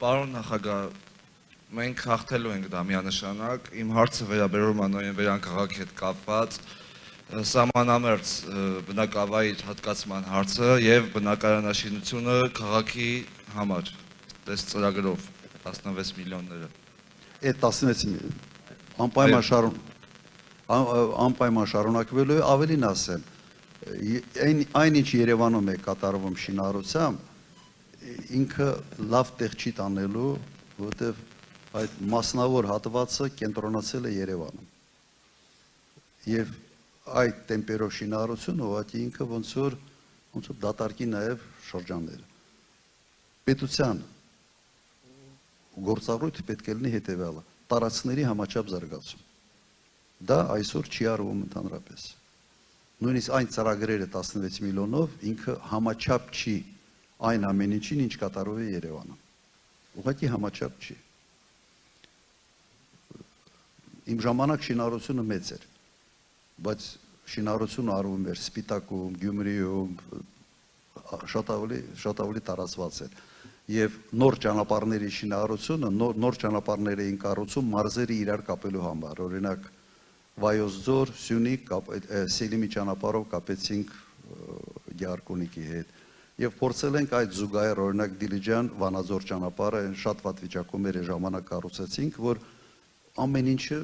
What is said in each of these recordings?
Պարոն նախագահ, մենք հաղթելու ենք դա միանշանակ, իմ հարցը վերաբերում է Նոյեմբերյան քաղաքի հետ կապված սահմանամերձ բնակավայր հատկացման հարցը եւ բնակարանաշինությունը քաղաքի համար, դες ծրագրով 16 միլիոնները։ Այդ 16 անպայման շարունակվելու է, ավելին ասեմ, այն ինչ Երևանում է կատարվում շինարարությամբ, ինքը լավ տեղ չի տանելու, որովհետև այդ մասնավոր հատվածը կենտրոնացել է Երևանում։ Եվ այդ տեմպերով շինարարությունը ուղղակի ինքը ոնց որ դատարկի նաև շրջանները։ Պետության գործառույթը պետք է լինի հետևյալը՝ տարածքների համաչափ զարգացում։ Դա այսօր չի արվում ընդհանրապես։ Նույնիսկ այն ծրագրերը 16 միլիոնով ինքը համաչափ չի այն ամեն ինչին, ինչ կատարվում է Երևանում։ Ուղղակի համաչափ չի։ Իմ ժամանակ շինարարությունը մեծ էր, բայց շինարարությունը արվում էր Սպիտակում, Գյումրիում, շատ ավելի տարածված էր։ Եվ նոր ճանապարհների շինարարությունը, նոր ճանապարհներ էին կառուցում մարզերը իրար կապելու համար, օրինակ Վայոց ձոր, Սյունիք, Սելիմի ճանապարհով կապեցինք Գյարկունիքի հետ։ Եվ փորձել ենք այդ զուգահեռ օրինակ Դիլիջան, Վանաձոր ճանապարհը շատ վատ վիճակում էր ժամանակ կառուցեցինք, որ ամեն ինչը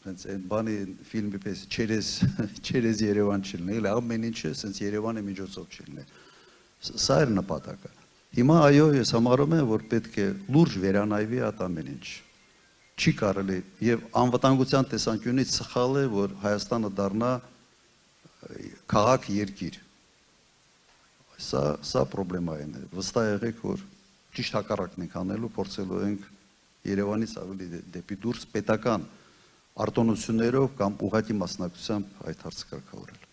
հենց այն բանի ֆիլմի պես չերես Երևան չլինի, ամեն ինչը հենց Երևանի միջոցով չլինի։ Սա էր նպատակը։ Հիմա այո, ես համարում եմ, որ պետք է լուրջ վերանայվի այդ ամեն ինչ։ Չի կարելի եւ անվտանգության տեսանկյունից սխալ է, որ Հայաստանը դառնա քաղաք երկիր։ Սա պրոբլեմային է։ Վստահ եղեք, որ ճիշտ հակառակն ենք անելու, փորձելու ենք Երևանից ավելի դեպի դուրս պետական արտոնություններով կամ ուղղակի մասնակցությամբ այդ հարցը կարգավորել։